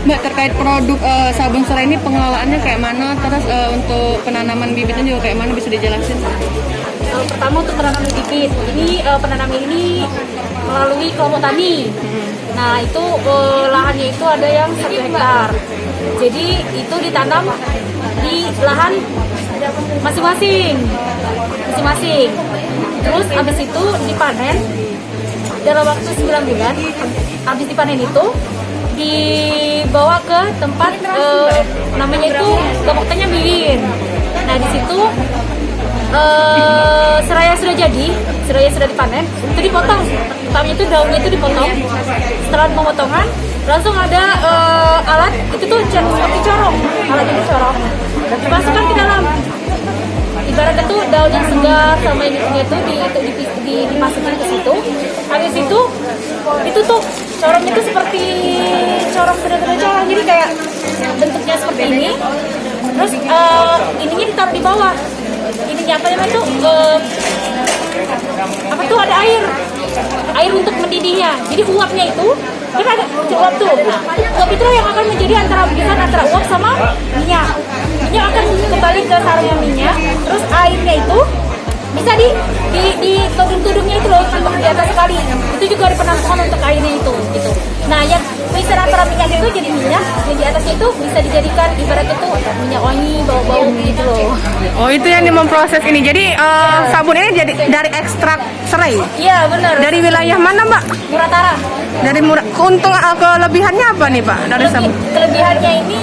Mbak, terkait produk sabun serai ini pengelolaannya kayak mana? Terus untuk penanaman bibitnya juga kayak mana, bisa dijelasin? Pertama untuk penanaman bibit, ini penanaman ini melalui kelompok tani. Nah itu lahannya itu ada yang 1 hektar. Jadi itu ditanam di lahan masing-masing. Terus habis itu dipanen dalam waktu 9 bulan. Habis dipanen itu dibawa ke tempat namanya itu kelompoknya Biwin. Nah di situ serai sudah jadi, serai sudah dipanen, itu dipotong. Pertamanya itu daunnya itu dipotong. Setelah pemotongan, langsung ada alat itu tuh seperti corong, alat itu corong, dimasukkan ke dalam. Ibaratnya tuh daun yang segar sama ininya tuh dimasukkan ke situ. Habis itu tuh corongnya itu seperti corong benar-benar corong, jadi kayak bentuknya seperti ini. Terus ininya ditaruh di bawah. Ininya apa namanya tuh ada air untuk mendidihnya. Jadi uapnya itu kan ada uap tuh. Uap itu yang akan menjadi antara uap sama minyak. Minyak akan kembali ke sarangnya minyak. Terus airnya itu bisa di tudung-tudungnya itu loh, cuma di atas sekali. Itu juga ada penampungan untuk airnya itu gitu. Nah yang bisa antara minyak itu jadi minyak, yang di atasnya itu bisa dijadikan ibaratnya tuh minyak wangi, bau-bau gitu loh. Oh, itu yang memproses ini. Jadi sabun ini jadi dari ekstrak serai? Iya benar. Dari wilayah mana, Mbak? Muratara. Dari Keuntung kelebihannya apa nih, Pak, dari sabun? Kelebihannya ini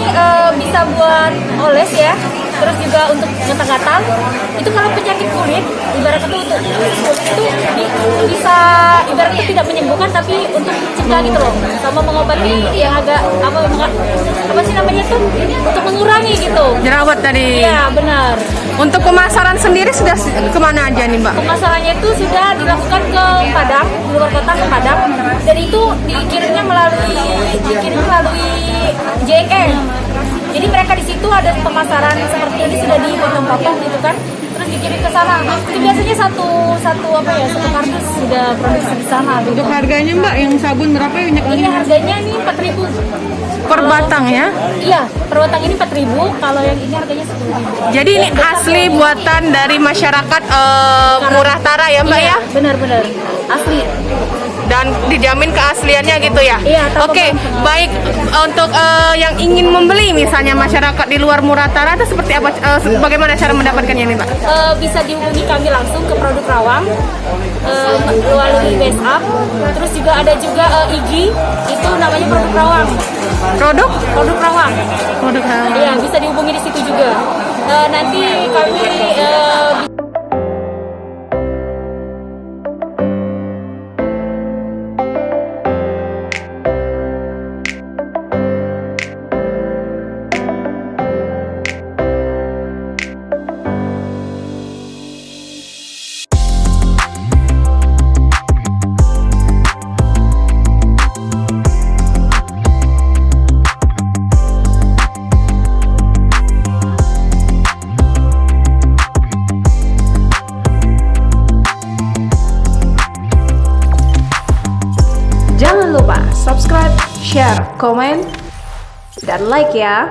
bisa buat oles ya. Terus juga untuk gatal-gatal. Itu kalau penyakit kulit, ibaratnya tuh untuk kulit itu bisa ibaratnya tidak menyembuhkan tapi untuk cegah gitu loh. Sama mengobati yang agak apa sih namanya tuh, untuk mengurangi gitu. Jerawat tadi. Iya benar. Untuk pemasaran sendiri sudah kemana aja nih, Mbak? Pemasarannya itu sudah dilakukan ke Padang, di luar kota ke Padang, dan itu dikirimnya melalui JNE. Jadi mereka di situ ada pemasaran seperti ini sudah dipotong-potong gitu kan, terus dikirim ke sana. Itu biasanya satu kardus sudah produksi di sana. Gitu. Untuk harganya, Mbak, yang sabun berapa ya? Ini harganya nih 4.000 per batang ya? Iya, per batang ini 4.000. Kalau yang ini harganya 10.000. Jadi ini asli buatan dari masyarakat Muratara ya, Mbak, iya, ya? Benar-benar asli. Dan dijamin keasliannya gitu ya? Iya. Oke, baik. Untuk yang ingin membeli misalnya masyarakat di luar Muratara itu seperti apa? Bagaimana cara mendapatkannya nih, Mbak? Bisa dihubungi kami langsung ke Produk Rawang melalui WhatsApp. Terus juga ada IG, itu namanya Produk Rawang. Produk Rawang. Produk Rawang. Iya, bisa dihubungi di situ juga. Nanti kami Jangan lupa subscribe, share, komen, dan like ya.